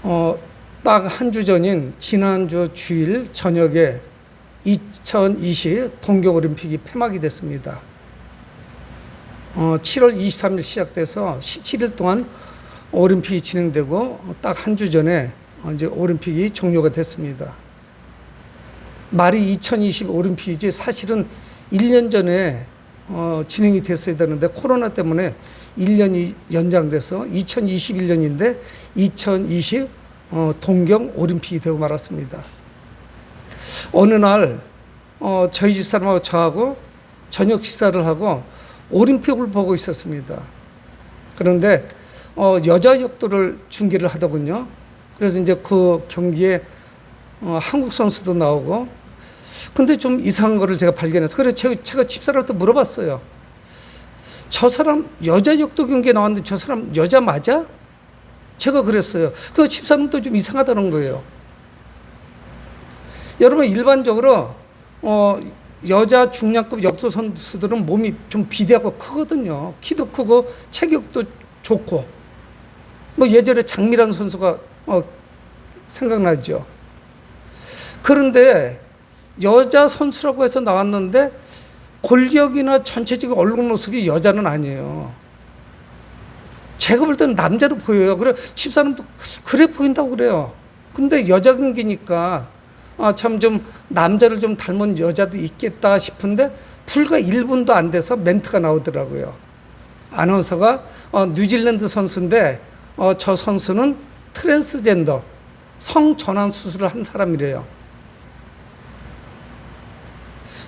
어, 딱 한 주 전인 지난주 주일 저녁에 2020 동계올림픽이 폐막이 됐습니다. 7월 23일 시작돼서 17일 동안 올림픽이 진행되고 딱 한 주 전에 이제 올림픽이 종료가 됐습니다. 말이 2020 올림픽이지 사실은 1년 전에 진행이 됐어야 되는데 코로나 때문에 1년이 연장돼서 2021년인데 2020 동경 올림픽이 되고 말았습니다. 어느 날 저희 집사람하고 저하고 저녁 식사를 하고 올림픽을 보고 있었습니다. 그런데 여자 역도를 중계를 하더군요. 그래서 이제 그 경기에 한국 선수도 나오고 근데 좀 이상한 거를 제가 발견해서 그래서 제가 집사람한테 물어봤어요. 저 사람 여자 역도 경기에 나왔는데 저 사람 여자 맞아? 제가 그랬어요. 그 집사람도 좀 이상하다는 거예요. 여러분 일반적으로 여자 중량급 역도 선수들은 몸이 좀 비대하고 크거든요. 키도 크고 체격도 좋고 뭐 예전에 장미란 선수가 생각나죠. 그런데 여자 선수라고 해서 나왔는데 골격이나 전체적인 얼굴 모습이 여자는 아니에요. 제가 볼 때는 남자로 보여요. 그래 집사람도 그래 보인다고 그래요. 근데 여자 경기니까 참 좀 남자를 좀 닮은 여자도 있겠다 싶은데 불과 1분도 안 돼서 멘트가 나오더라고요. 아나운서가 뉴질랜드 선수인데 저 선수는 트랜스젠더 성전환 수술을 한 사람이래요.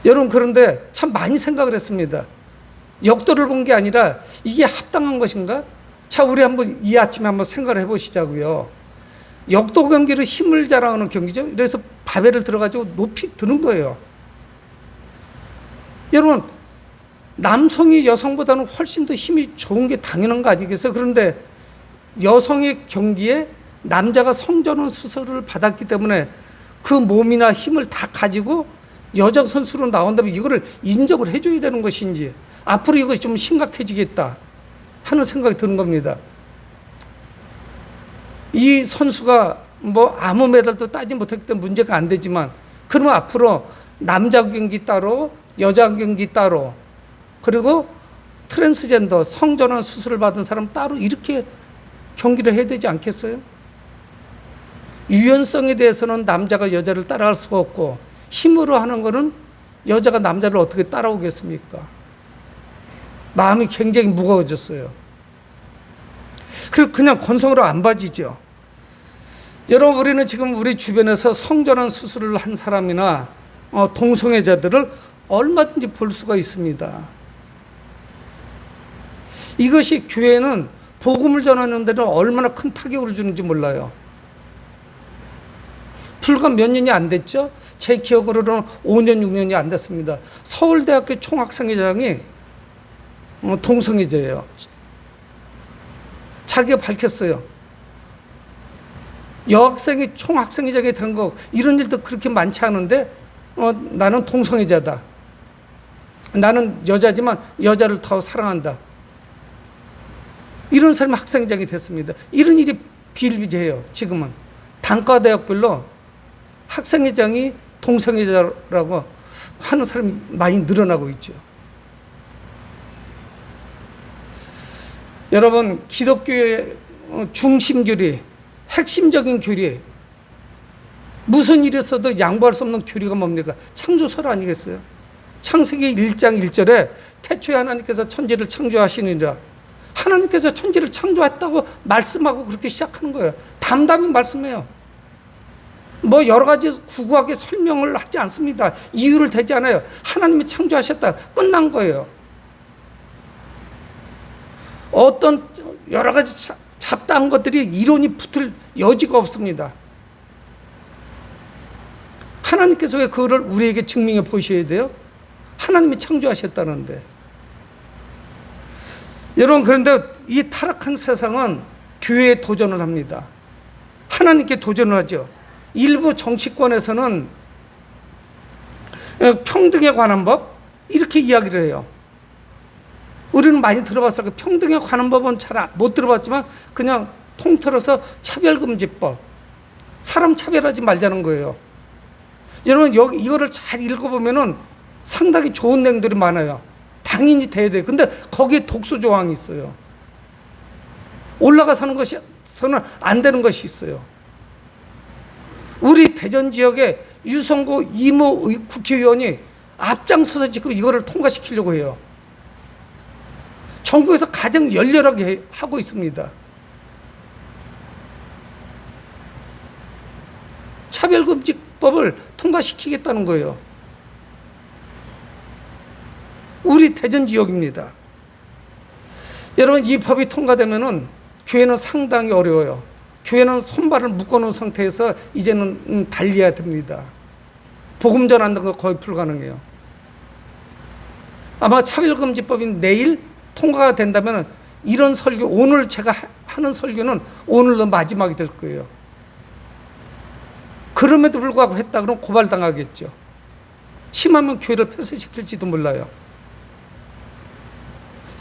여러분 그런데 참 많이 생각을 했습니다. 역도를 본 게 아니라 이게 합당한 것인가? 자, 우리 한번 이 아침에 한번 생각을 해보시자고요. 역도 경기를 힘을 자랑하는 경기죠. 그래서 바벨을 들어가지고 높이 드는 거예요. 여러분 남성이 여성보다는 훨씬 더 힘이 좋은 게 당연한 거 아니겠어요? 그런데 여성의 경기에 남자가 성전환 수술을 받았기 때문에 그 몸이나 힘을 다 가지고 여자 선수로 나온다면 이거를 인정을 해줘야 되는 것인지 앞으로 이것이 좀 심각해지겠다 하는 생각이 드는 겁니다. 이 선수가 뭐 아무 메달도 따지 못했기 때문에 문제가 안 되지만 그러면 앞으로 남자 경기 따로 여자 경기 따로 그리고 트랜스젠더 성전환 수술을 받은 사람 따로 이렇게 경기를 해야 되지 않겠어요? 유연성에 대해서는 남자가 여자를 따라갈 수가 없고 힘으로 하는 거는 여자가 남자를 어떻게 따라오겠습니까? 마음이 굉장히 무거워졌어요. 그리고 그냥 건성으로 안 봐지죠. 여러분 우리는 지금 우리 주변에서 성전환 수술을 한 사람이나 동성애자들을 얼마든지 볼 수가 있습니다. 이것이 교회는 복음을 전하는 데는 얼마나 큰 타격을 주는지 몰라요. 불과 몇 년이 안 됐죠? 제 기억으로는 5년, 6년이 안 됐습니다. 서울대학교 총학생회장이 동성애자예요. 자기가 밝혔어요. 여학생이 총학생회장이 된 거 이런 일도 그렇게 많지 않은데 나는 동성애자다. 나는 여자지만 여자를 더 사랑한다. 이런 사람이 학생회장이 됐습니다. 이런 일이 비일비재해요. 지금은 단과대학별로 학생회장이 동성애자라고 하는 사람이 많이 늘어나고 있죠. 여러분 기독교의 중심 교리, 핵심적인 교리, 무슨 일이 있어도 양보할 수 없는 교리가 뭡니까? 창조설 아니겠어요? 창세기 1장 1절에 태초에 하나님께서 천지를 창조하시느니라. 하나님께서 천지를 창조했다고 말씀하고 그렇게 시작하는 거예요. 담담히 말씀해요. 뭐 여러 가지 구구하게 설명을 하지 않습니다. 이유를 대지 않아요. 하나님이 창조하셨다. 끝난 거예요. 어떤 여러 가지 잡다한 것들이 이론이 붙을 여지가 없습니다. 하나님께서 왜 그거를 우리에게 증명해 보셔야 돼요? 하나님이 창조하셨다는데. 여러분 그런데 이 타락한 세상은 교회에 도전을 합니다. 하나님께 도전을 하죠. 일부 정치권에서는 평등에 관한 법 이렇게 이야기를 해요. 우리는 많이 들어봤어요. 평등에 관한 법은 잘 못 들어봤지만 그냥 통틀어서 차별금지법, 사람 차별하지 말자는 거예요. 여러분 이거를 잘 읽어보면은 상당히 좋은 내용들이 많아요. 당연히 돼야 돼요. 근데 거기에 독소 조항이 있어요. 올라가 사는 것에서는 안 되는 것이 있어요. 우리 대전 지역에 유성구 이모 국회의원이 앞장서서 지금 이거를 통과시키려고 해요. 전국에서 가장 열렬하게 하고 있습니다. 차별금지법을 통과시키겠다는 거예요. 우리 대전 지역입니다. 여러분 이 법이 통과되면은 교회는 상당히 어려워요. 교회는 손발을 묶어놓은 상태에서 이제는 달려야 됩니다. 복음 전하는 거 거의 불가능해요. 아마 차별금지법이 내일 통과가 된다면 이런 설교, 오늘 제가 하는 설교는 오늘로 마지막이 될 거예요. 그럼에도 불구하고 했다 그러면 고발당하겠죠. 심하면 교회를 폐쇄시킬지도 몰라요.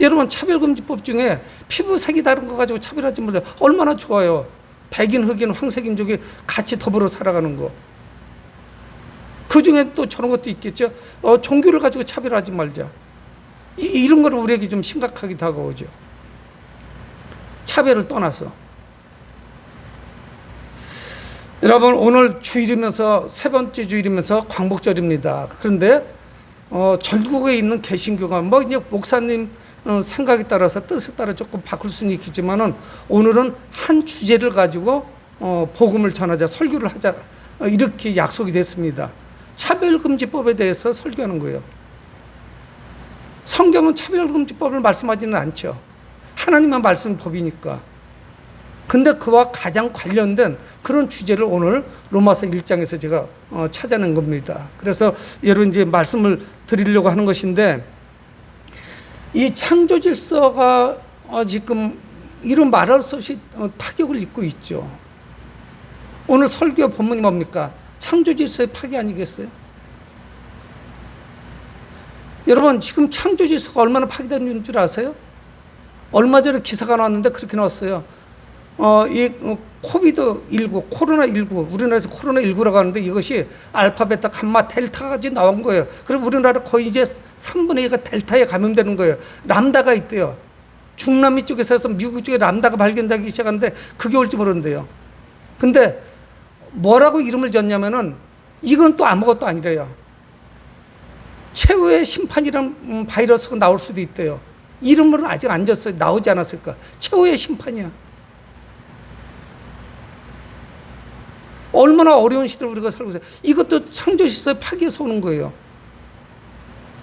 여러분 차별금지법 중에 피부색이 다른 거 가지고 차별하지 말아요. 얼마나 좋아요. 백인, 흑인, 황색인종이 같이 더불어 살아가는 거. 그 중에 또 저런 것도 있겠죠. 종교를 가지고 차별하지 말자. 이런 거는 우리에게 좀 심각하게 다가오죠. 차별을 떠나서. 여러분 오늘 주일이면서 세 번째 주일이면서 광복절입니다. 그런데 전국에 있는 개신교가 뭐 이제 목사님 생각에 따라서 뜻에 따라 조금 바꿀 수는 있겠지만은 오늘은 한 주제를 가지고 복음을 전하자, 설교를 하자 이렇게 약속이 됐습니다. 차별금지법에 대해서 설교하는 거예요. 성경은 차별금지법을 말씀하지는 않죠. 하나님만 말씀 법이니까. 근데 그와 가장 관련된 그런 주제를 오늘 로마서 1장에서 제가 찾아낸 겁니다. 그래서 여러분 이제 말씀을 드리려고 하는 것인데 이 창조 질서가 지금 이런 말할 수 없이 타격을 입고 있죠. 오늘 설교 본문이 뭡니까? 창조 질서의 파괴 아니겠어요? 여러분 지금 창조 질서가 얼마나 파괴된 줄 아세요? 얼마 전에 기사가 나왔는데 그렇게 나왔어요. 이 코비드19, 코로나19, 우리나라에서 코로나19라고 하는데 이것이 알파, 베타, 감마, 델타까지 나온 거예요. 그리고 우리나라 거의 이제 3분의 2가 델타에 감염되는 거예요. 람다가 있대요. 중남미 쪽에서 해서 미국 쪽에 람다가 발견되기 시작하는데 그게 올지 모르는데요. 근데 뭐라고 이름을 졌냐면은 이건 또 아무것도 아니래요. 최후의 심판이란 바이러스가 나올 수도 있대요. 이름은 아직 안 졌어요. 나오지 않았을까. 최후의 심판이야. 얼마나 어려운 시대를 우리가 살고 있어요. 이것도 창조시설 파괴에서 오는 거예요.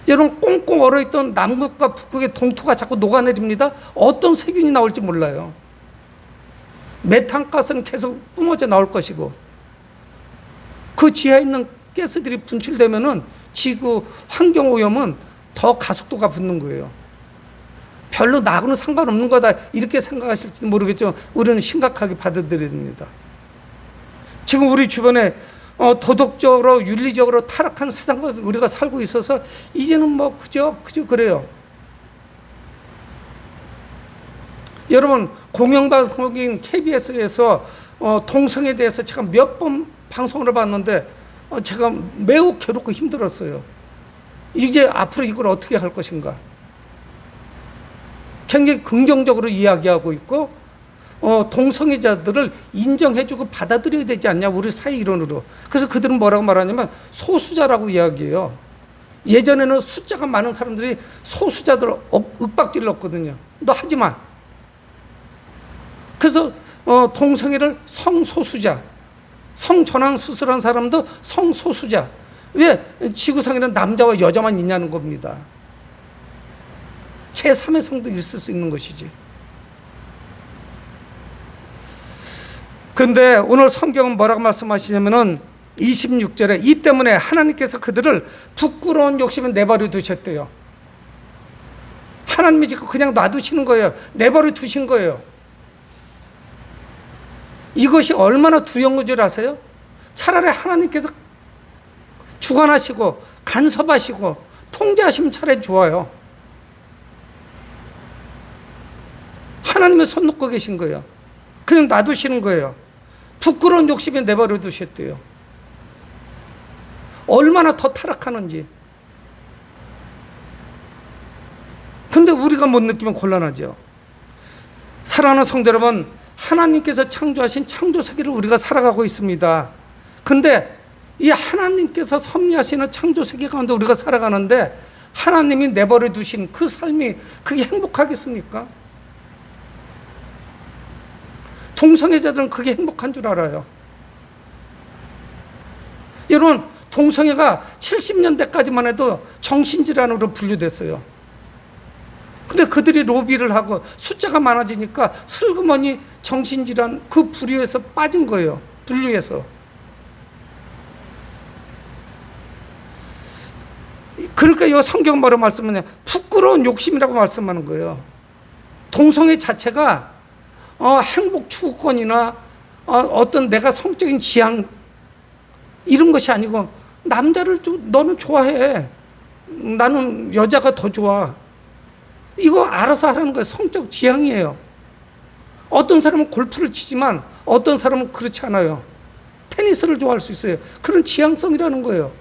여러분 꽁꽁 얼어있던 남극과 북극의 동토가 자꾸 녹아내립니다. 어떤 세균이 나올지 몰라요. 메탄가스는 계속 뿜어져 나올 것이고 그 지하에 있는 가스들이 분출되면은 지구 환경오염은 더 가속도가 붙는 거예요. 별로 나하고는 상관없는 거다 이렇게 생각하실지 모르겠지만 우리는 심각하게 받아들여야 됩니다. 지금 우리 주변에 도덕적으로 윤리적으로 타락한 세상을 우리가 살고 있어서 이제는 뭐 그저 그래요. 여러분 공영방송인 KBS에서 동성애에 대해서 제가 몇 번 방송을 봤는데 제가 매우 괴롭고 힘들었어요. 이제 앞으로 이걸 어떻게 할 것인가. 굉장히 긍정적으로 이야기하고 있고 동성애자들을 인정해주고 받아들여야 되지 않냐 우리 사회 이론으로. 그래서 그들은 뭐라고 말하냐면 소수자라고 이야기해요. 예전에는 숫자가 많은 사람들이 소수자들을 윽박지를 넣었거든요. 너 하지마. 그래서 동성애를 성소수자, 성전환 수술한 사람도 성소수자. 왜 지구상에는 남자와 여자만 있냐는 겁니다. 제3의 성도 있을 수 있는 것이지. 근데 오늘 성경은 뭐라고 말씀하시냐면은 26절에 이 때문에 하나님께서 그들을 부끄러운 욕심에 내버려 두셨대요. 하나님이 지금 그냥 놔두시는 거예요. 내버려 두신 거예요. 이것이 얼마나 두려운 줄 아세요? 차라리 하나님께서 주관하시고 간섭하시고 통제하시면 차라리 좋아요. 하나님의 손 놓고 계신 거예요. 그냥 놔두시는 거예요. 부끄러운 욕심에 내버려 두셨대요. 얼마나 더 타락하는지. 근데 우리가 못 느끼면 곤란하죠. 사랑하는 성도 여러분, 하나님께서 창조하신 창조 세계를 우리가 살아가고 있습니다. 근데 이 하나님께서 섭리하시는 창조 세계 가운데 우리가 살아가는데 하나님이 내버려 두신 그 삶이 그게 행복하겠습니까? 동성애자들은 그게 행복한 줄 알아요. 여러분, 동성애가 70년대까지만 해도 정신질환으로 분류됐어요. 근데 그들이 로비를 하고 숫자가 많아지니까 슬그머니 정신질환 그 부류에서 빠진 거예요. 분류에서. 그러니까 이 성경 뭐라고 말씀하냐, 부끄러운 욕심이라고 말씀하는 거예요. 동성애 자체가 행복 추구권이나 어떤 내가 성적인 지향 이런 것이 아니고, 남자를 너는 좋아해, 나는 여자가 더 좋아, 이거 알아서 하라는 거예요. 성적 지향이에요. 어떤 사람은 골프를 치지만 어떤 사람은 그렇지 않아요. 테니스를 좋아할 수 있어요. 그런 지향성이라는 거예요.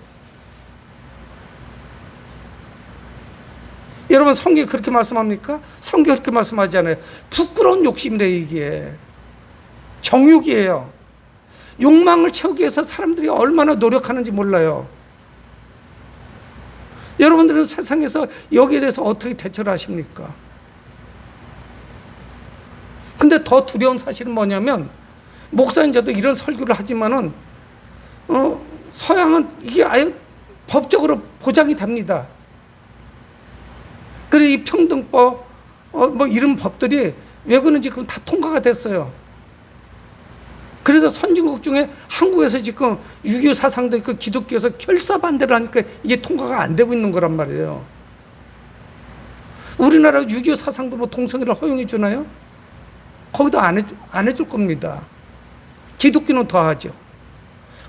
여러분, 성경이 그렇게 말씀합니까? 성경이 그렇게 말씀하지 않아요. 부끄러운 욕심이래. 이게 정욕이에요. 욕망을 채우기 위해서 사람들이 얼마나 노력하는지 몰라요. 여러분들은 세상에서 여기에 대해서 어떻게 대처를 하십니까? 근데 더 두려운 사실은 뭐냐면, 목사님 저도 이런 설교를 하지만은 서양은 이게 아예 법적으로 보장이 됩니다. 그리고 이 평등법 뭐 이런 법들이 외국은 지금 다 통과가 됐어요. 그래서 선진국 중에 한국에서 지금 6.25 사상도 있고 기독교에서 결사반대를 하니까 이게 통과가 안 되고 있는 거란 말이에요. 우리나라 6.25 사상도 뭐 동성애를 허용해 주나요? 거기도 안 해줄 겁니다. 기독교는 더 하죠.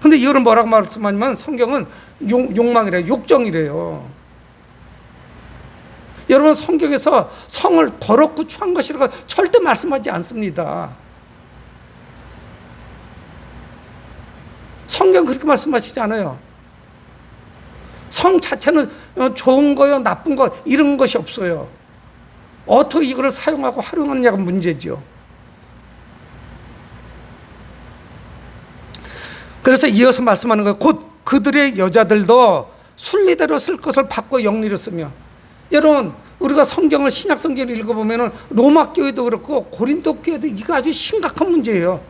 근데 이거는 뭐라고 말씀하냐면, 성경은 욕망이래요. 욕정이래요. 여러분, 성경에서 성을 더럽고 추한 것이라고 절대 말씀하지 않습니다. 성경 그렇게 말씀하시지 않아요. 성 자체는 좋은 거요, 나쁜 거 이런 것이 없어요. 어떻게 이걸 사용하고 활용하느냐가 문제죠. 그래서 이어서 말씀하는 거예요. 곧 그들의 여자들도 순리대로 쓸 것을 바꿔 영리로 쓰며. 여러분, 우리가 성경을, 신약 성경을 읽어보면 로마 교회도 그렇고 고린도 교회도 이거 아주 심각한 문제예요.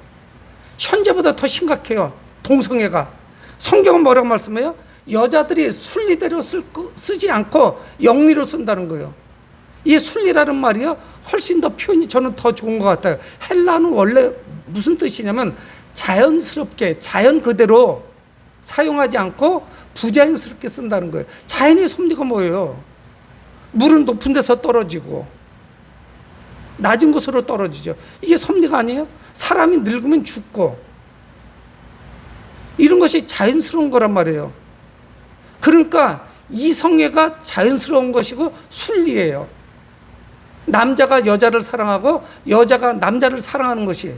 현재보다 더 심각해요. 동성애가. 성경은 뭐라고 말씀해요? 여자들이 순리대로 쓰지 않고 영리로 쓴다는 거예요. 이 순리라는 말이요, 훨씬 더 표현이 저는 더 좋은 것 같아요. 헬라는 원래 무슨 뜻이냐면 자연스럽게, 자연 그대로 사용하지 않고 부자연스럽게 쓴다는 거예요. 자연의 섭리가 뭐예요? 물은 높은 데서 떨어지고 낮은 곳으로 떨어지죠. 이게 섭리가 아니에요? 사람이 늙으면 죽고 이런 것이 자연스러운 거란 말이에요. 그러니까 이성애가 자연스러운 것이고 순리예요. 남자가 여자를 사랑하고 여자가 남자를 사랑하는 것이.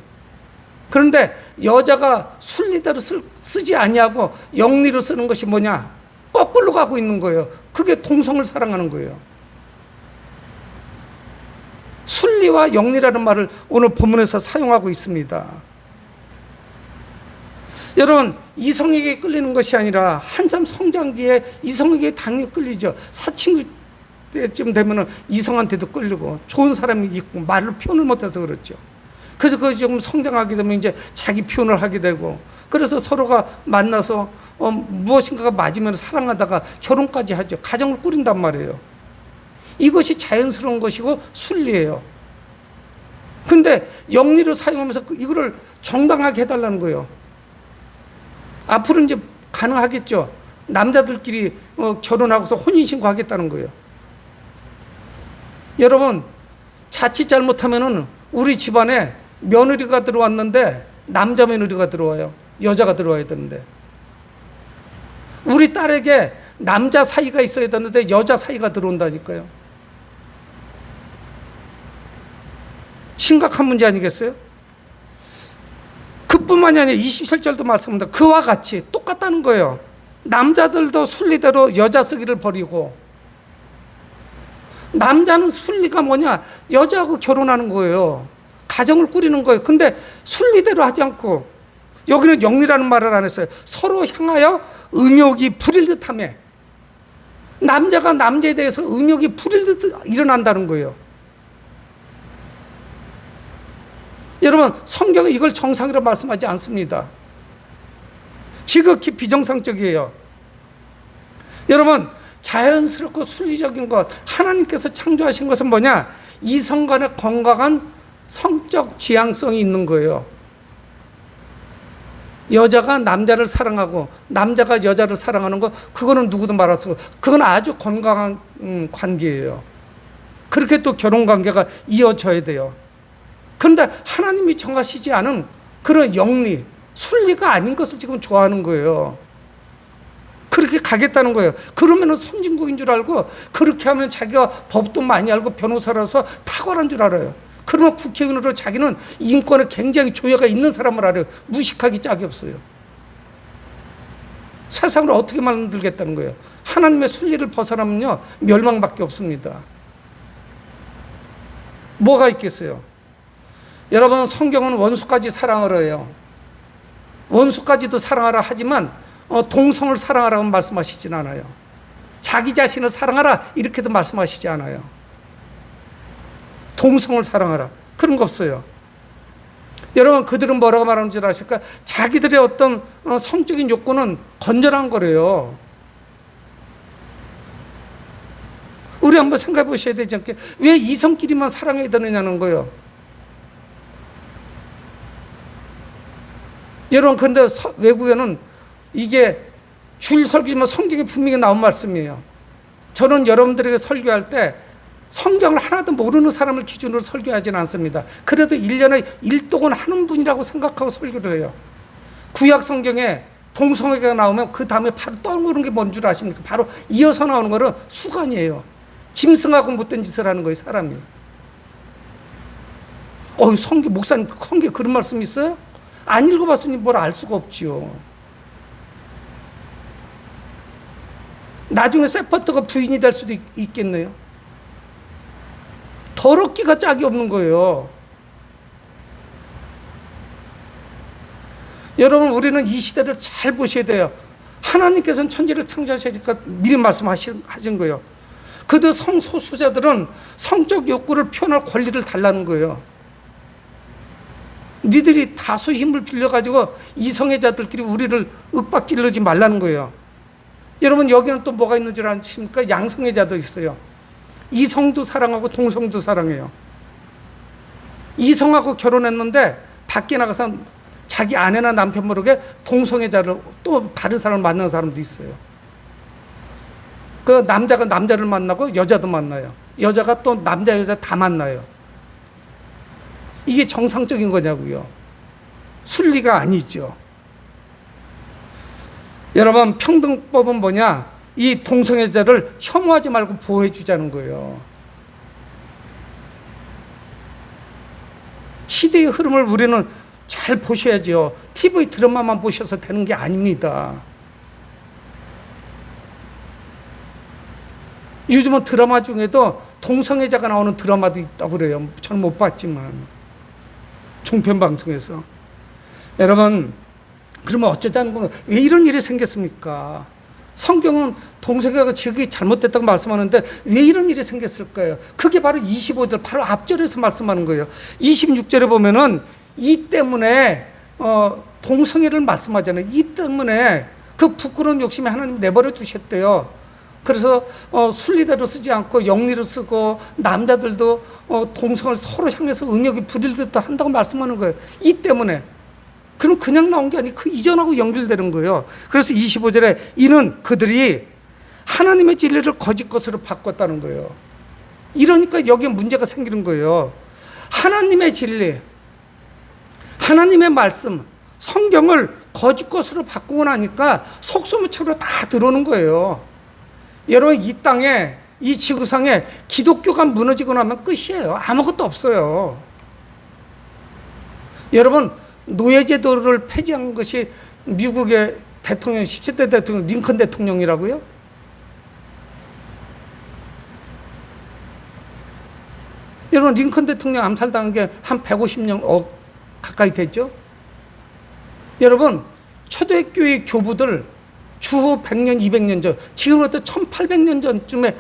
그런데 여자가 순리대로 쓰지 아니하고 영리로 쓰는 것이 뭐냐? 거꾸로 가고 있는 거예요. 그게 동성을 사랑하는 거예요. 순리와 영리라는 말을 오늘 본문에서 사용하고 있습니다. 여러분, 이성에게 끌리는 것이 아니라 한참 성장기에 이성에게 당연히 끌리죠. 사춘기 때쯤 되면은 이성한테도 끌리고 좋은 사람이 있고 말을 표현을 못해서 그렇죠. 그래서 그 조금 성장하게 되면 이제 자기 표현을 하게 되고, 그래서 서로가 만나서 무엇인가가 맞으면 사랑하다가 결혼까지 하죠. 가정을 꾸린단 말이에요. 이것이 자연스러운 것이고 순리예요. 근데 영리로 사용하면서 이거를 정당하게 해달라는 거예요. 앞으로 이제 가능하겠죠. 남자들끼리 결혼하고서 혼인신고 하겠다는 거예요. 여러분, 자칫 잘못하면은 우리 집안에 며느리가 들어왔는데 남자 며느리가 들어와요. 여자가 들어와야 되는데. 우리 딸에게 남자 사이가 있어야 되는데 여자 사이가 들어온다니까요. 심각한 문제 아니겠어요? 그뿐만이 아니라 27절도 말씀합니다. 그와 같이 똑같다는 거예요. 남자들도 순리대로 여자 쓰기를 버리고, 남자는 순리가 뭐냐? 여자하고 결혼하는 거예요. 가정을 꾸리는 거예요. 근데 순리대로 하지 않고, 여기는 영리라는 말을 안 했어요. 서로 향하여 음욕이 부릴 듯하며, 남자가 남자에 대해서 음욕이 부릴 듯 일어난다는 거예요. 여러분, 성경은 이걸 정상이라고 말씀하지 않습니다. 지극히 비정상적이에요. 여러분, 자연스럽고 순리적인 것, 하나님께서 창조하신 것은 뭐냐? 이성 간의 건강한 성적 지향성이 있는 거예요. 여자가 남자를 사랑하고 남자가 여자를 사랑하는 거, 그거는 누구도 말할 수 없고, 그건 아주 건강한 관계예요. 그렇게 또 결혼 관계가 이어져야 돼요. 그런데 하나님이 정하시지 않은 그런 영리, 순리가 아닌 것을 지금 좋아하는 거예요. 그렇게 가겠다는 거예요. 그러면 선진국인 줄 알고, 그렇게 하면 자기가 법도 많이 알고 변호사라서 탁월한 줄 알아요. 그러면 국회의원으로 자기는 인권에 굉장히 조예가 있는 사람을 알아요. 무식하기 짝이 없어요. 세상을 어떻게 만들겠다는 거예요? 하나님의 순리를 벗어나면요, 멸망밖에 없습니다. 뭐가 있겠어요? 여러분, 성경은 원수까지 사랑하라 해요. 원수까지도 사랑하라 하지만 동성을 사랑하라고 말씀하시진 않아요. 자기 자신을 사랑하라 이렇게도 말씀하시지 않아요. 동성을 사랑하라 그런 거 없어요. 여러분, 그들은 뭐라고 말하는 줄 아십니까? 자기들의 어떤 성적인 욕구는 건전한 거래요. 우리 한번 생각해 보셔야 되지 않게, 왜 이성끼리만 사랑해야 되느냐는 거예요. 여러분, 그런데 외국에는 이게 주일 설교지만 성경에 분명히 나온 말씀이에요. 저는 여러분들에게 설교할 때 성경을 하나도 모르는 사람을 기준으로 설교하지는 않습니다. 그래도 1년에 1독은 하는 분이라고 생각하고 설교를 해요. 구약 성경에 동성애가 나오면 그 다음에 바로 떠오르는 게 뭔 줄 아십니까? 바로 이어서 나오는 거는 수간이에요. 짐승하고 못된 짓을 하는 거예요, 사람이. 성경, 목사님, 성경에 그런 말씀 있어요? 안 읽어봤으니 뭘 알 수가 없지요. 나중에 세퍼트가 부인이 될 수도 있겠네요. 더럽기가 짝이 없는 거예요. 여러분, 우리는 이 시대를 잘 보셔야 돼요. 하나님께서는 천지를 창조하시니까 미리 말씀하신 거예요. 그들 성소수자들은 성적 욕구를 표현할 권리를 달라는 거예요. 니들이 다수 힘을 빌려가지고 이성애자들끼리 우리를 윽박질르지 말라는 거예요. 여러분, 여기는 또 뭐가 있는 줄 아십니까? 양성애자도 있어요. 이성도 사랑하고 동성도 사랑해요. 이성하고 결혼했는데 밖에 나가서 자기 아내나 남편 모르게 동성애자를 또 다른 사람을 만나는 사람도 있어요. 그 남자가 남자를 만나고 여자도 만나요. 여자가 또 남자 여자 다 만나요. 이게 정상적인 거냐고요? 순리가 아니죠. 여러분, 평등법은 뭐냐? 이 동성애자를 혐오하지 말고 보호해 주자는 거예요. 시대의 흐름을 우리는 잘 보셔야죠. TV 드라마만 보셔서 되는 게 아닙니다. 요즘은 드라마 중에도 동성애자가 나오는 드라마도 있다고 그래요. 저는 못 봤지만 종편 방송에서. 여러분, 그러면 어쩌자는 거예요? 왜 이런 일이 생겼습니까? 성경은 동성애가 지극히 잘못됐다고 말씀하는데 왜 이런 일이 생겼을까요? 그게 바로 25절 바로 앞절에서 말씀하는 거예요. 26절에 보면은 이 때문에 동성애를 말씀하잖아요. 이 때문에 그 부끄러운 욕심에 하나님 내버려 두셨대요. 그래서 순리대로 쓰지 않고 영리로 쓰고, 남자들도 동성을 서로 향해서 음욕이 부릴 듯 한다고 말씀하는 거예요. 이 때문에. 그럼 그냥 나온 게 아니고 그 이전하고 연결되는 거예요. 그래서 25절에 이는 그들이 하나님의 진리를 거짓 것으로 바꿨다는 거예요. 이러니까 여기에 문제가 생기는 거예요. 하나님의 진리, 하나님의 말씀, 성경을 거짓 것으로 바꾸고 나니까 속수무책으로 다 들어오는 거예요. 여러분, 이 땅에, 이 지구상에 기독교가 무너지고 나면 끝이에요. 아무것도 없어요. 여러분, 노예제도를 폐지한 것이 미국의 대통령 17대 대통령 링컨 대통령이라고요? 여러분, 링컨 대통령 암살당한 게 한 150년 가까이 됐죠? 여러분, 초대교회 교부들 주후 100년, 200년 전, 지금부터 1800년 전쯤에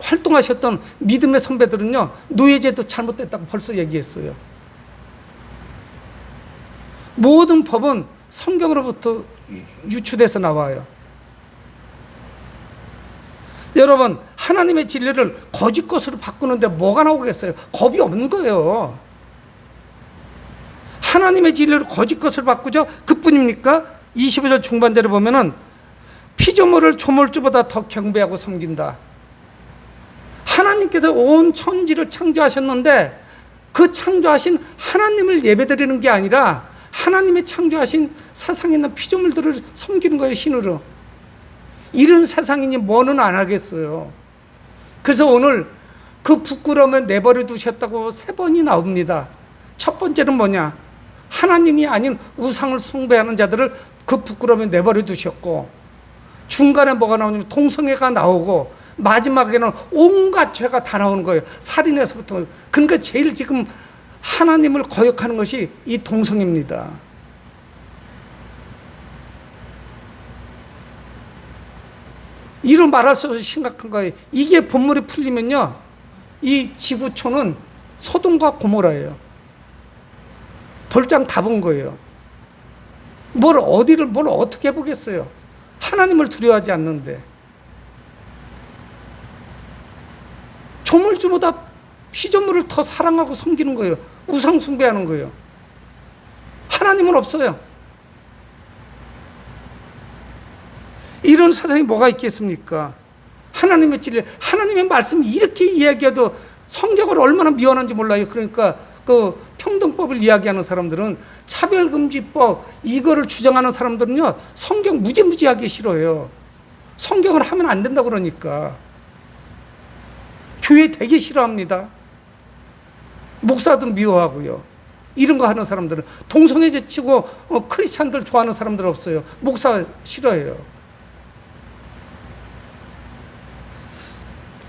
활동하셨던 믿음의 선배들은요, 노예제도 잘못됐다고 벌써 얘기했어요. 모든 법은 성경으로부터 유추돼서 나와요. 여러분, 하나님의 진리를 거짓 것으로 바꾸는데 뭐가 나오겠어요? 겁이 없는 거예요. 하나님의 진리를 거짓 것으로 바꾸죠? 그뿐입니까? 25절 중반절에 보면은 피조물을 조물주보다 더 경배하고 섬긴다. 하나님께서 온 천지를 창조하셨는데 그 창조하신 하나님을 예배드리는 게 아니라 하나님의 창조하신 세상에 있는 피조물들을 섬기는 거예요, 신으로. 이런 세상이니 뭐는 안 하겠어요. 그래서 오늘 그 부끄러움에 내버려 두셨다고 3번이 나옵니다. 첫 번째는 뭐냐? 하나님이 아닌 우상을 숭배하는 자들을 그 부끄러움에 내버려 두셨고, 중간에 뭐가 나오냐면 동성애가 나오고, 마지막에는 온갖 죄가 다 나오는 거예요. 살인에서부터. 그러니까 제일 지금 하나님을 거역하는 것이 이 동성애입니다. 이로 말할 수 없이 심각한 거예요. 이게 본물이 풀리면요, 이 지구촌은 소돔과 고모라예요. 볼장 다 본 거예요. 뭘 어떻게 해보겠어요? 하나님을 두려워하지 않는데. 조물주보다 피조물을 더 사랑하고 섬기는 거예요. 우상 숭배하는 거예요. 하나님은 없어요. 이런 세상에 뭐가 있겠습니까? 하나님의 진리, 하나님의 말씀이 이렇게 이야기해도 성경을 얼마나 미워하는지 몰라요. 그러니까 그 평등법을 이야기하는 사람들은, 차별금지법 이거를 주장하는 사람들은요, 성경 무지무지하게 싫어해요. 성경을 하면 안 된다고 그러니까. 교회 되게 싫어합니다. 목사도 미워하고요. 이런 거 하는 사람들은. 동성애제 치고 크리스찬들 좋아하는 사람들 없어요. 목사 싫어해요.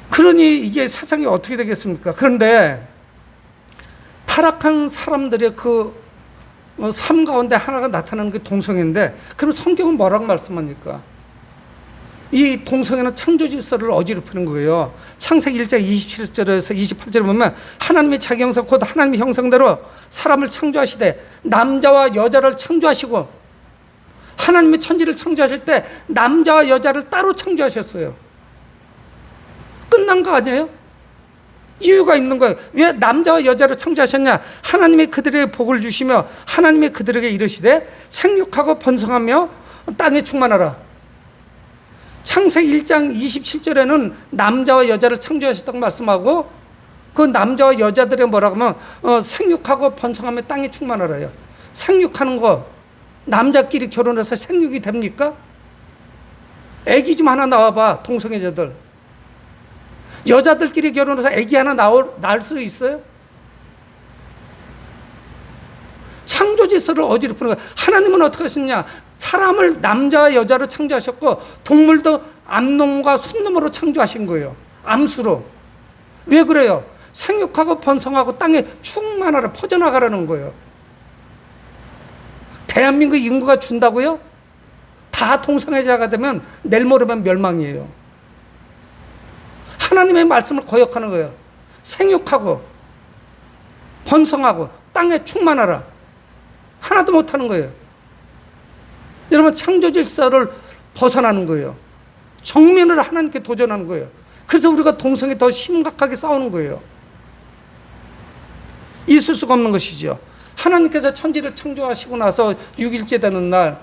그러니 이게 세상이 어떻게 되겠습니까? 그런데 타락한 사람들의 그 삶 가운데 하나가 나타나는 게 동성애인데, 그럼 성경은 뭐라고 말씀합니까? 이 동성애는 창조 질서를 어지럽히는 거예요. 창세기 1장 27절에서 28절에 보면 하나님의 자기 형상 곧 하나님의 형상대로 사람을 창조하시되 남자와 여자를 창조하시고, 하나님의 천지를 창조하실 때 남자와 여자를 따로 창조하셨어요. 끝난 거 아니에요? 이유가 있는 거예요. 왜 남자와 여자를 창조하셨냐? 하나님의 그들에게 복을 주시며 하나님의 그들에게 이르시되 생육하고 번성하며 땅에 충만하라. 창세기 1장 27절에는 남자와 여자를 창조하셨다고 말씀하고, 그 남자와 여자들의 뭐라고 하면 생육하고 번성하며 땅에 충만하라요. 생육하는 거, 남자끼리 결혼해서 생육이 됩니까? 애기 좀 하나 나와봐, 동성애자들. 여자들끼리 결혼해서 애기 하나 낳을 수 있어요? 창조 질서를 어지럽히는 거예요. 하나님은 어떻게 하셨냐? 사람을 남자와 여자로 창조하셨고, 동물도 암놈과 순놈으로 창조하신 거예요. 암수로. 왜 그래요? 생육하고 번성하고 땅에 충만하라, 퍼져나가라는 거예요. 대한민국 인구가 준다고요? 다 동성애자가 되면 내일 모레면 멸망이에요. 하나님의 말씀을 거역하는 거예요. 생육하고 번성하고 땅에 충만하라. 하나도 못하는 거예요. 여러분, 창조 질서를 벗어나는 거예요. 정면으로 하나님께 도전하는 거예요. 그래서 우리가 동성애 더 심각하게 싸우는 거예요. 있을 수가 없는 것이죠. 하나님께서 천지를 창조하시고 나서 6일째 되는 날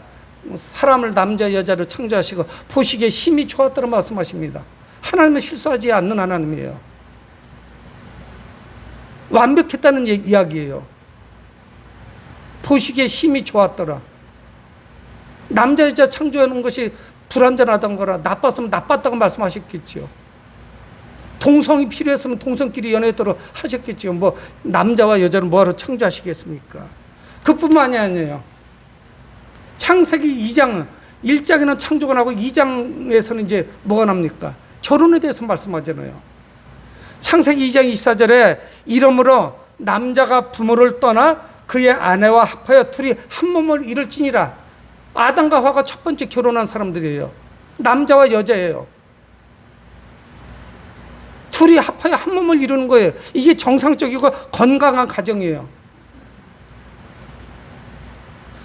사람을 남자 여자로 창조하시고 보시기에 심히 좋았다고 말씀하십니다. 하나님은 실수하지 않는 하나님이에요. 완벽했다는 이야기예요. 보시기에 심히 좋았더라. 남자 여자 창조하는 것이 불완전하다는 거라, 나빴으면 나빴다고 말씀하셨겠죠. 동성이 필요했으면 동성끼리 연애하도록 하셨겠죠. 뭐 남자와 여자를 뭐하러 창조하시겠습니까? 그뿐만이 아니에요. 창세기 2장, 1장에는 창조가 나고 2장에서는 이제 뭐가 납니까? 결혼에 대해서 말씀하잖아요. 창세기 2장 24절에 이러므로 남자가 부모를 떠나 그의 아내와 합하여 둘이 한 몸을 이룰지니라. 아담과 하와가 첫 번째 결혼한 사람들이에요. 남자와 여자예요. 둘이 합하여 한 몸을 이루는 거예요. 이게 정상적이고 건강한 가정이에요.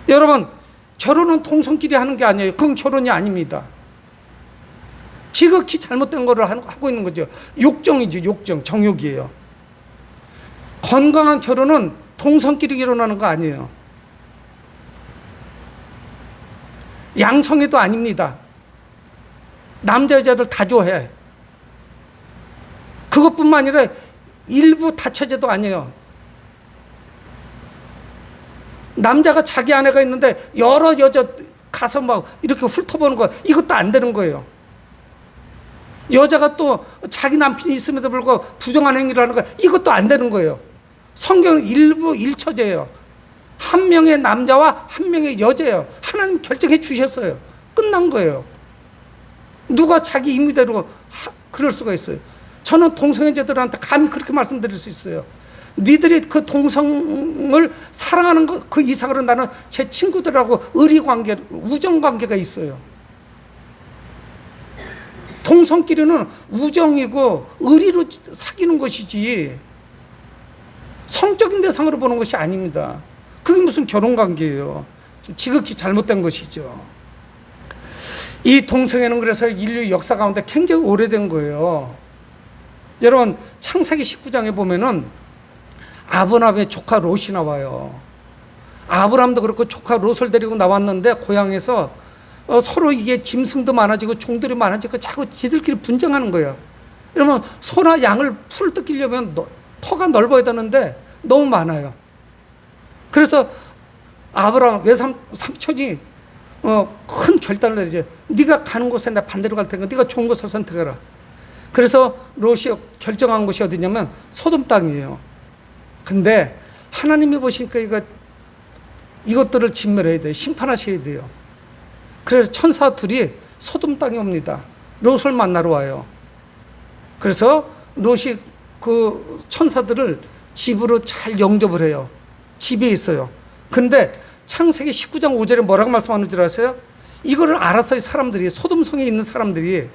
여러분, 결혼은 동성끼리 하는 게 아니에요. 그건 결혼이 아닙니다. 지극히 잘못된 거를 하고 있는 거죠. 욕정이죠. 욕정, 정욕이에요. 건강한 결혼은 동성끼리 결혼하는 거 아니에요. 양성애도 아닙니다. 남자 여자들 다 좋아해. 그것뿐만 아니라 일부 다처제도 아니에요. 남자가 자기 아내가 있는데 여러 여자 가서 막 이렇게 훑어보는 거, 이것도 안 되는 거예요. 여자가 또 자기 남편이 있음에도 불구하고 부정한 행위를 하는 거, 이것도 안 되는 거예요. 성경은 일부 일처제예요. 한 명의 남자와 한 명의 여자예요. 하나님 결정해 주셨어요. 끝난 거예요. 누가 자기 임의대로 그럴 수가 있어요. 저는 동성애자들한테 감히 그렇게 말씀드릴 수 있어요. 니들이 그 동성을 사랑하는 거, 그 이상으로 나는 제 친구들하고 의리관계, 우정관계가 있어요. 동성끼리는 우정이고 의리로 사귀는 것이지 성적인 대상으로 보는 것이 아닙니다. 그게 무슨 결혼관계예요. 지극히 잘못된 것이죠. 이 동성애는 그래서 인류 역사 가운데 굉장히 오래된 거예요. 여러분, 창세기 19장에 보면은 아브라함의 조카 롯이 나와요. 아브라함도 그렇고 조카 롯을 데리고 나왔는데 고향에서 서로 이게 짐승도 많아지고 종들이 많아지고 자꾸 지들끼리 분쟁하는 거예요. 그러면 소나 양을 풀 뜯기려면 터가 넓어야 되는데 너무 많아요. 그래서 아브라함 외삼촌이 큰 결단을 내리죠. 네가 가는 곳에 나 반대로 갈 테니까 네가 좋은 곳을 선택해라. 그래서 롯이 결정한 곳이 어디냐면 소돔 땅이에요. 근데 하나님이 보시니까 이것들을 진멸해야 돼요. 심판하셔야 돼요. 그래서 천사 둘이 소돔 땅에 옵니다. 롯을 만나러 와요. 그래서 롯이 그 천사들을 집으로 잘 영접을 해요. 집에 있어요. 근데 창세기 19장 5절에 뭐라고 말씀하는 줄 아세요? 이거를 알아서 사람들이, 소돔성에 있는 사람들이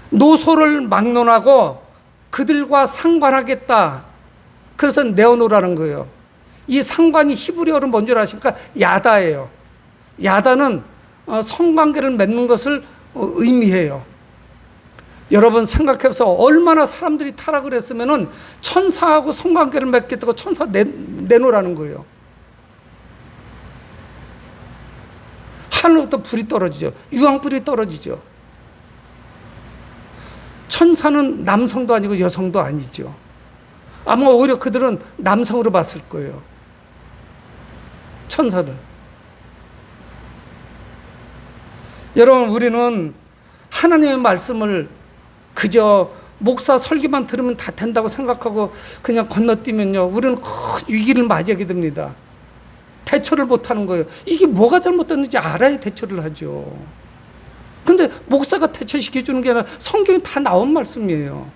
노소를 막론하고 그들과 상관하겠다. 그래서 내어놓으라는 거예요. 이 상관이 히브리어로 뭔 줄 아십니까? 야다예요. 야다는 성관계를 맺는 것을 의미해요. 여러분 생각해보세요. 얼마나 사람들이 타락을 했으면은 천사하고 성관계를 맺겠다고 천사 내놓으라는 거예요. 하늘부터 불이 떨어지죠. 유황불이 떨어지죠. 천사는 남성도 아니고 여성도 아니죠. 아마 오히려 그들은 남성으로 봤을 거예요. 천사를. 여러분, 우리는 하나님의 말씀을 그저 목사 설교만 들으면 다 된다고 생각하고 그냥 건너뛰면요, 우리는 큰 위기를 맞이하게 됩니다. 대처를 못하는 거예요. 이게 뭐가 잘못됐는지 알아야 대처를 하죠. 근데 목사가 대처시켜주는 게 아니라 성경에 다 나온 말씀이에요.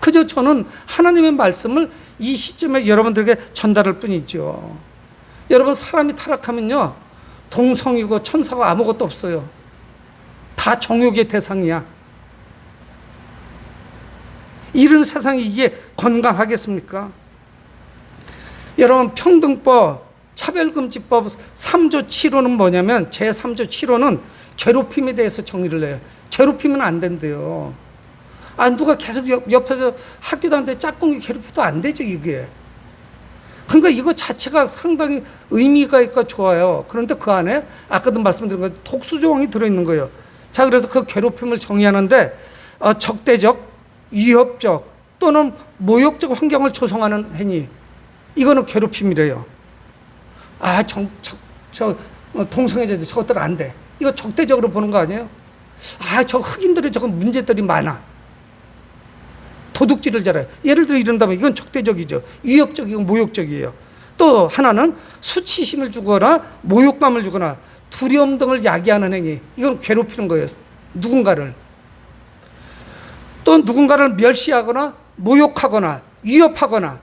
그저 저는 하나님의 말씀을 이 시점에 여러분들에게 전달할 뿐이죠. 여러분, 사람이 타락하면요, 동성이고 천사가 아무것도 없어요. 다 정욕의 대상이야. 이런 세상이 이게 건강하겠습니까? 여러분, 평등법, 차별금지법 3조 7호는 뭐냐면, 제3조 7호는 괴롭힘에 대해서 정의를 해요. 괴롭히면 안 된대요. 누가 계속 옆에서 학교 다니는데 짝꿍이 괴롭혀도 안 되죠, 이게. 그러니까 이거 자체가 상당히 의미가 있고 좋아요. 그런데 그 안에 아까도 말씀드린 것 독수 조항이 들어있는 거예요. 자, 그래서 그 괴롭힘을 정의하는데 적대적, 위협적 또는 모욕적 환경을 조성하는 행위, 이거는 괴롭힘이래요. 동성애자들 저것들 안 돼. 이거 적대적으로 보는 거 아니에요? 저 흑인들은 저건 문제들이 많아. 도둑질을 잘해요. 예를 들어 이런다면 이건 적대적이죠. 위협적이고 모욕적이에요. 또 하나는 수치심을 주거나 모욕감을 주거나 두려움 등을 야기하는 행위. 이건 괴롭히는 거예요. 누군가를. 또 누군가를 멸시하거나 모욕하거나 위협하거나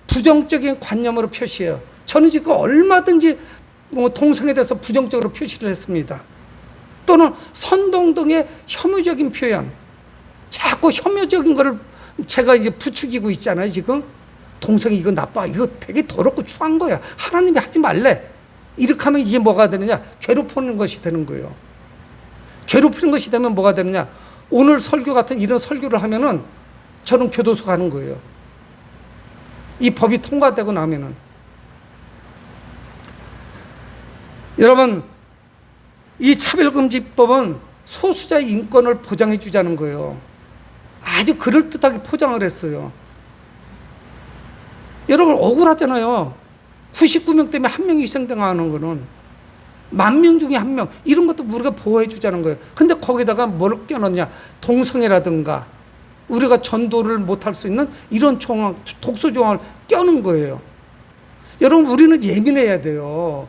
부정적인 관념으로 표시해요. 저는 지금 얼마든지 동성에 대해서 부정적으로 표시를 했습니다. 또는 선동 등의 혐오적인 표현. 자꾸 혐오적인 거를 제가 이제 부추기고 있잖아요, 지금. 동성이 이거 나빠. 이거 되게 더럽고 추한 거야. 하나님이 하지 말래. 이렇게 하면 이게 뭐가 되느냐? 괴롭히는 것이 되는 거예요. 괴롭히는 것이 되면 뭐가 되느냐? 오늘 설교 같은 이런 설교를 하면은 저는 교도소 가는 거예요. 이 법이 통과되고 나면은. 여러분, 이 차별금지법은 소수자의 인권을 보장해 주자는 거예요. 아주 그럴듯하게 포장을 했어요. 여러분, 억울하잖아요. 99명 때문에 한 명이 희생당하는 거는 10,000명 중에 1명, 이런 것도 우리가 보호해 주자는 거예요. 근데 거기다가 뭘 껴넣냐? 동성애라든가 우리가 전도를 못할 수 있는 이런 조항, 독소 조항을 껴놓은 거예요. 여러분, 우리는 예민해야 돼요.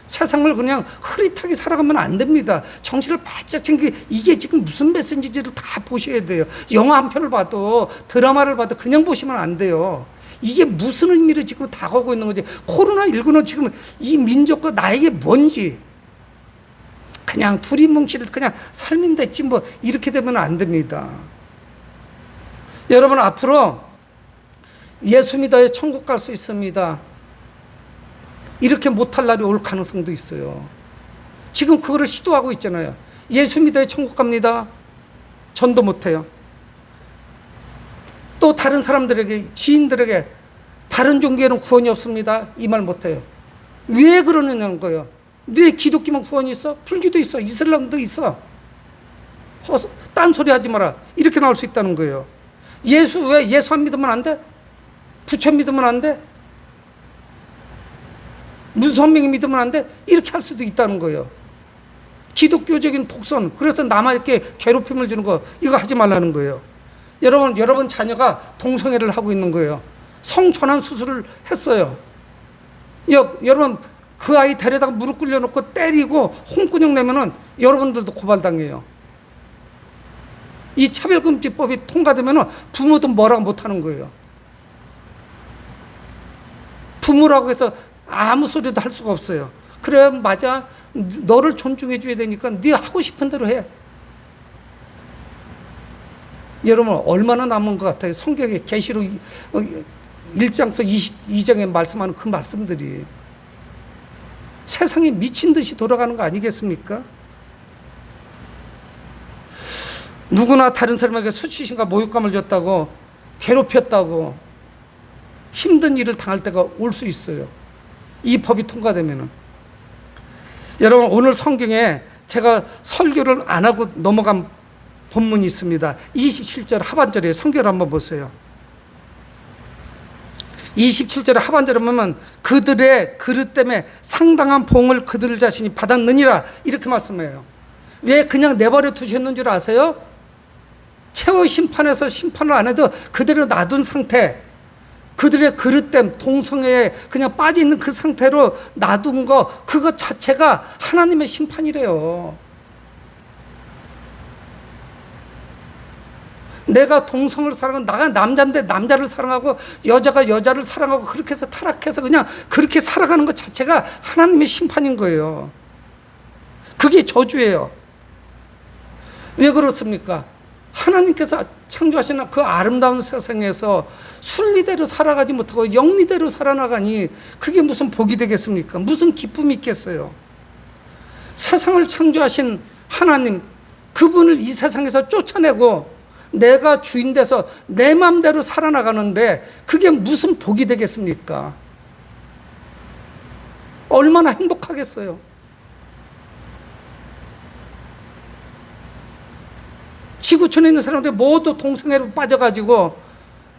세상을 그냥 흐릿하게 살아가면 안 됩니다. 정신을 바짝 챙기게, 이게 지금 무슨 메시지를 다 보셔야 돼요. 영화 한 편을 봐도, 드라마를 봐도 그냥 보시면 안 돼요. 이게 무슨 의미로 지금 다가오고 있는 거지. 코로나19는 지금 이 민족과 나에게 뭔지, 그냥 두리뭉실 그냥 살면 됐지 뭐 이렇게 되면 안 됩니다. 여러분, 앞으로 예수 믿어야 천국 갈 수 있습니다. 이렇게 못할 날이 올 가능성도 있어요. 지금 그거를 시도하고 있잖아요. 예수 믿어야 천국 갑니다. 전도 못해요. 또 다른 사람들에게, 지인들에게 다른 종교에는 구원이 없습니다. 이 말 못해요. 왜 그러느냐는 거예요. 네 기독교만 구원이 있어? 불교도 있어. 이슬람도 있어. 딴소리 하지 마라. 이렇게 나올 수 있다는 거예요. 왜 예수 안 믿으면 안 돼? 부처 믿으면 안 돼? 무슨 선명히 믿으면 안 돼? 이렇게 할 수도 있다는 거예요. 기독교적인 독선, 그래서 남에게 괴롭힘을 주는 거, 이거 하지 말라는 거예요. 여러분 자녀가 동성애를 하고 있는 거예요. 성전환 수술을 했어요. 여러분, 그 아이 데려다가 무릎 꿇려놓고 때리고 홍군형 내면은 여러분들도 고발당해요. 이 차별금지법이 통과되면은 부모도 뭐라고 못하는 거예요. 부모라고 해서 아무 소리도 할 수가 없어요. 그래, 맞아. 너를 존중해 줘야 되니까 네 하고 싶은 대로 해. 여러분, 얼마나 남은 것 같아요? 성경에 계시록 1장서 22장에 말씀하는 그 말씀들이. 세상이 미친 듯이 돌아가는 거 아니겠습니까? 누구나 다른 사람에게 수치심과 모욕감을 줬다고, 괴롭혔다고 힘든 일을 당할 때가 올 수 있어요. 이 법이 통과되면은. 여러분, 오늘 성경에 제가 설교를 안 하고 넘어간 본문이 있습니다. 27절 하반절에 성경을 한번 보세요. 27절의 하반절에 보면 그들의 그릇 때문에 상당한 봉을 그들 자신이 받았느니라, 이렇게 말씀해요. 왜 그냥 내버려 두셨는 줄 아세요? 최후 심판에서 심판을 안 해도 그대로 놔둔 상태, 그들의 그릇됨, 동성애에 그냥 빠져 있는 그 상태로 놔둔 거, 그거 자체가 하나님의 심판이래요. 내가 동성을 사랑하고, 나가 남자인데 남자를 사랑하고, 여자가 여자를 사랑하고, 그렇게 해서 타락해서 그냥 그렇게 살아가는 것 자체가 하나님의 심판인 거예요. 그게 저주예요. 왜 그렇습니까? 하나님께서 창조하신 그 아름다운 세상에서 순리대로 살아가지 못하고 영리대로 살아나가니 그게 무슨 복이 되겠습니까? 무슨 기쁨이 있겠어요? 세상을 창조하신 하나님, 그분을 이 세상에서 쫓아내고 내가 주인 돼서 내 맘대로 살아나가는데 그게 무슨 복이 되겠습니까? 얼마나 행복하겠어요? 지구촌에 있는 사람들이 모두 동성애로 빠져가지고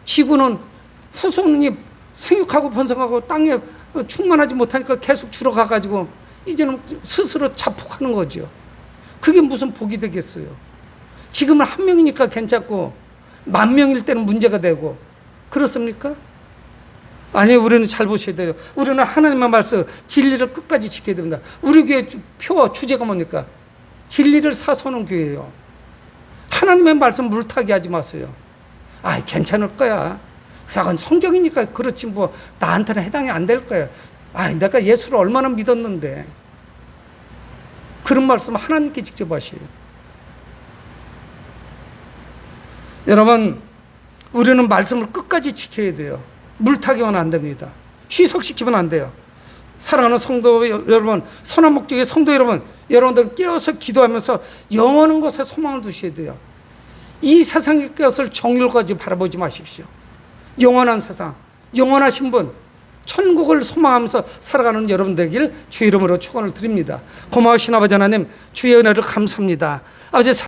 지구는 후손이 생육하고 번성하고 땅에 충만하지 못하니까 계속 줄어가가지고 이제는 스스로 자폭하는 거죠. 그게 무슨 복이 되겠어요? 지금은 1명이니까 괜찮고 10,000명일 때는 문제가 되고, 그렇습니까? 아니, 우리는 잘 보셔야 돼요. 우리는 하나님의 말씀, 진리를 끝까지 지켜야 됩니다. 우리 교회 표 주제가 뭡니까? 진리를 사소하는 교회예요. 하나님의 말씀 물타기 하지 마세요. 아, 괜찮을 거야. 그건 성경이니까 그렇지 뭐 나한테는 해당이 안 될 거야. 아, 내가 예수를 얼마나 믿었는데. 그런 말씀 하나님께 직접 하셔요. 여러분, 우리는 말씀을 끝까지 지켜야 돼요. 물타기만 안 됩니다. 희석시키면 안 돼요. 사랑하는 성도 여러분, 선한 목적의 성도 여러분, 여러분들 깨어서 기도하면서 영원한 것에 소망을 두셔야 돼요. 이 세상의 것을 정욕까지 바라보지 마십시오. 영원한 세상, 영원하신 분, 천국을 소망하면서 살아가는 여러분 되길 주의 이름으로 축원을 드립니다. 고마우신 아버지 하나님, 주의 은혜를 감사합니다. 아버지,